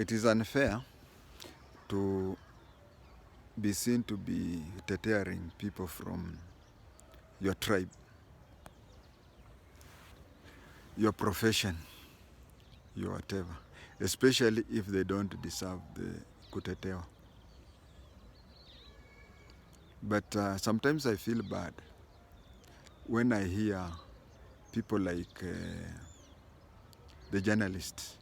It is unfair to be seen to be deterring people from your tribe, your profession, your whatever, especially if they don't deserve the kutetewa. But sometimes I feel bad when I hear people like the journalists,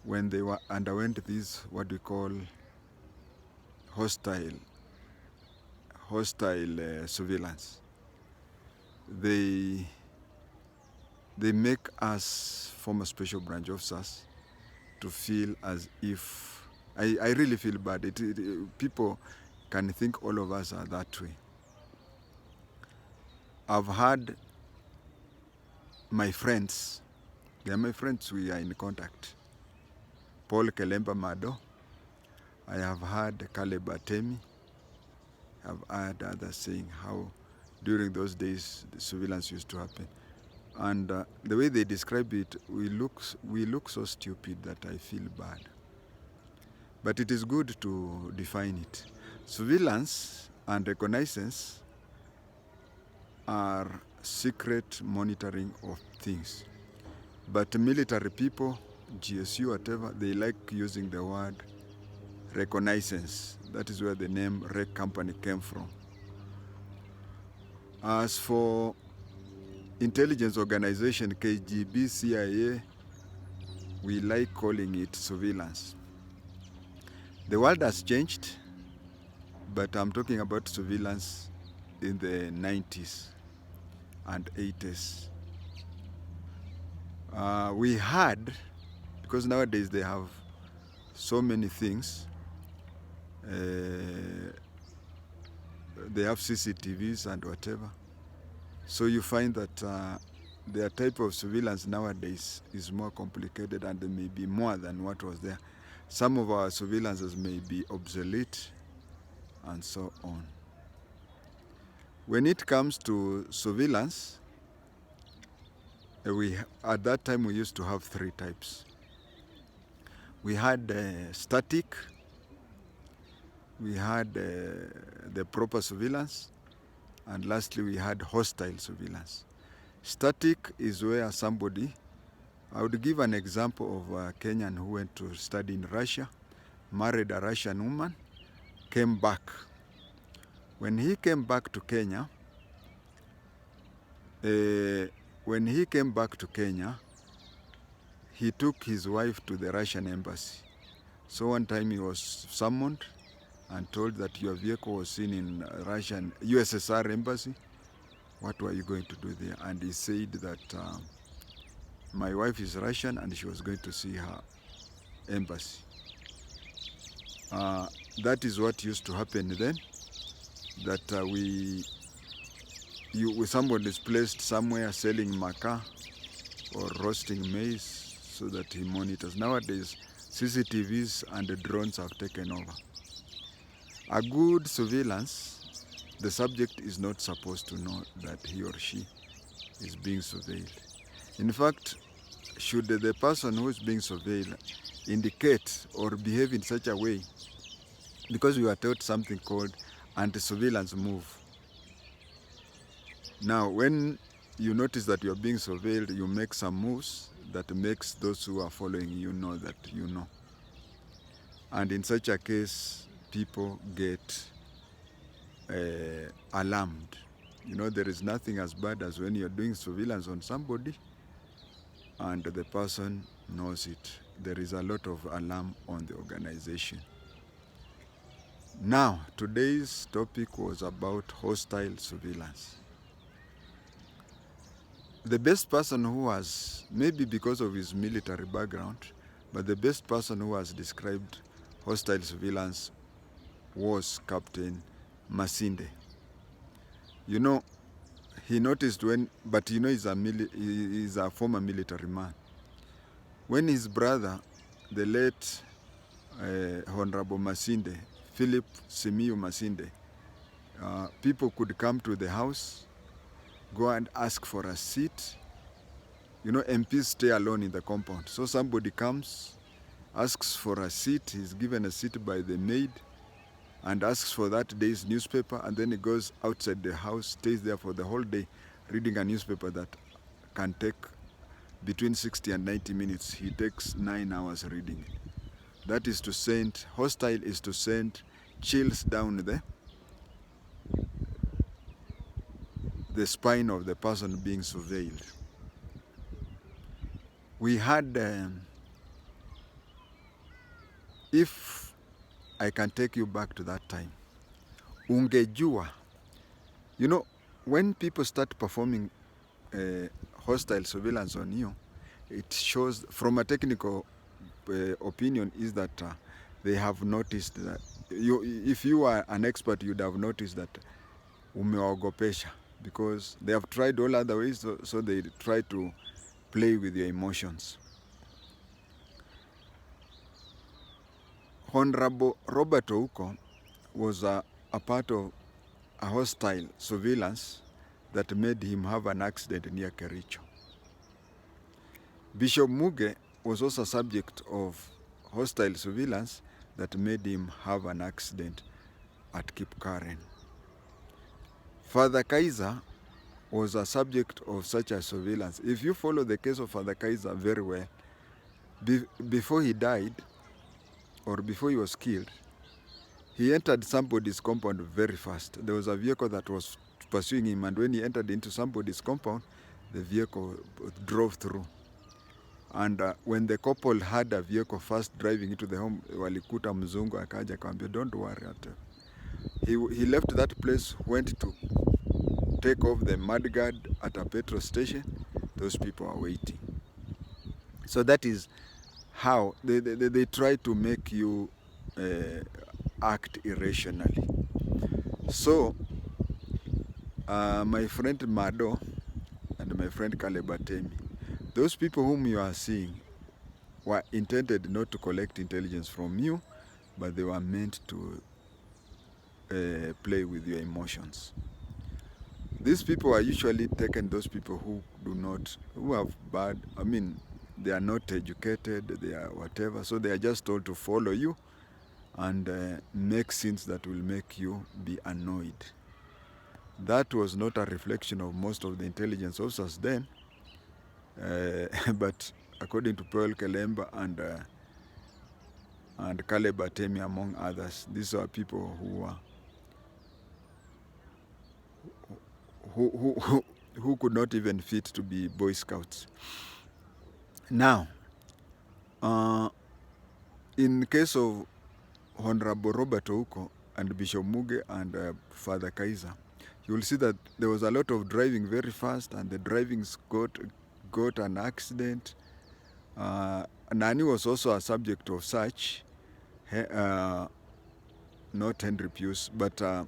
when they underwent this, what we call hostile surveillance. They make us former special branch officers to feel as if, I really feel bad. People can think all of us are that way. I've had my friends, they are my friends, we are in contact. Paul Kelemba Mado, I have heard Caleb Atemi, I've heard others saying how during those days the surveillance used to happen. And the way they describe it, we look so stupid that I feel bad. But it is good to define it. Surveillance and reconnaissance are secret monitoring of things. But military people, GSU, whatever, they like using the word reconnaissance. That is where the name Rec Company came from. As for intelligence organization, KGB, CIA, we like calling it surveillance. The world has changed, but I'm talking about surveillance in the 90s and 80s. We had, because nowadays they have so many things, they have CCTVs and whatever. So you find that their type of surveillance nowadays is more complicated and there may be more than what was there. Some of our surveillances may be obsolete and so on. When it comes to surveillance, at that time we used to have three types. We had static, we had the proper surveillance, and lastly we had hostile surveillance. Static is where somebody, I would give an example of a Kenyan who went to study in Russia, married a Russian woman, came back. When he came back to Kenya, he took his wife to the Russian embassy. So one time he was summoned and told that your vehicle was seen in Russian USSR embassy. What were you going to do there? And he said that my wife is Russian and she was going to see her embassy. That is what used to happen then, that somebody is placed somewhere selling maca or roasting maize so that he monitors. Nowadays, CCTVs and the drones have taken over. A good surveillance, the subject is not supposed to know that he or she is being surveilled. In fact, should the person who is being surveilled indicate or behave in such a way, because we are taught something called anti-surveillance move. Now, when you notice that you are being surveilled, you make some moves that makes those who are following you know that you know. And in such a case, people get alarmed. You know, there is nothing as bad as when you're doing surveillance on somebody and the person knows it. There is a lot of alarm on the organization. Now, today's topic was about hostile surveillance. The best person who has, maybe because of his military background, but the best person who has described hostile surveillance was Captain Masinde. You know, he noticed but you know he's a former military man. When his brother, the late Honorable Masinde, Philip Simiyu Masinde, people could come to the house, go and ask for a seat. You know, MPs stay alone in the compound. So somebody comes, asks for a seat. He's given a seat by the maid and asks for that day's newspaper, and then he goes outside the house, stays there for the whole day, reading a newspaper that can take between 60 and 90 minutes. He takes 9 hours reading it. That is to send, hostile is to send chills down the spine of the person being surveilled. We had, if I can take you back to that time, ungejua, you know, when people start performing hostile surveillance on you, it shows, from a technical opinion, is that they have noticed that if you are an expert, you'd have noticed that umewaogopesha, because they have tried all other ways, so they try to play with your emotions. Honorable Robert Ouko was a part of a hostile surveillance that made him have an accident near Kericho. Bishop Muge was also subject of hostile surveillance that made him have an accident at Kipkaren. Father Kaiser was a subject of such a surveillance. If you follow the case of Father Kaiser very well, before he died, or before he was killed, he entered somebody's compound very fast. There was a vehicle that was pursuing him, and when he entered into somebody's compound, the vehicle drove through. And when the couple had a vehicle fast driving into the home, walikuta mzungu akaja akamwambia, don't worry. He left that place, went to take off the mudguard at a petrol station. Those people are waiting. So that is how they try to make you act irrationally. So my friend Mado and my friend Caleb Atemi, those people whom you are seeing were intended not to collect intelligence from you, but they were meant to play with your emotions. These people are usually taken, those people who have bad, they are not educated, they are whatever, so they are just told to follow you and make scenes that will make you be annoyed. That was not a reflection of most of the intelligence officers then, but according to Pearl Kelemba and Caleb Atemi, among others, these are people who could not even fit to be Boy Scouts. Now, in case of Honorable Robert Ouko and Bishop Muge and Father Kaiser, you will see that there was a lot of driving very fast, and the drivings got an accident. Nani was also a subject of such, not Henry Pius, but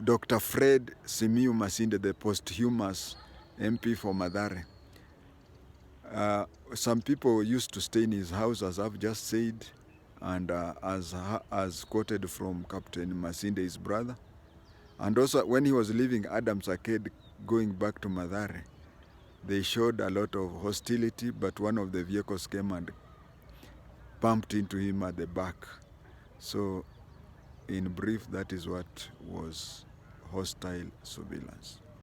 Dr. Fred Simiu Masinde, the posthumous MP for Mathare. Some people used to stay in his house, as I've just said, and as quoted from Captain Masinde, his brother. And also when he was leaving Adams Arcade going back to Mathare, they showed a lot of hostility, but one of the vehicles came and bumped into him at the back. So in brief, that is what was hostile surveillance.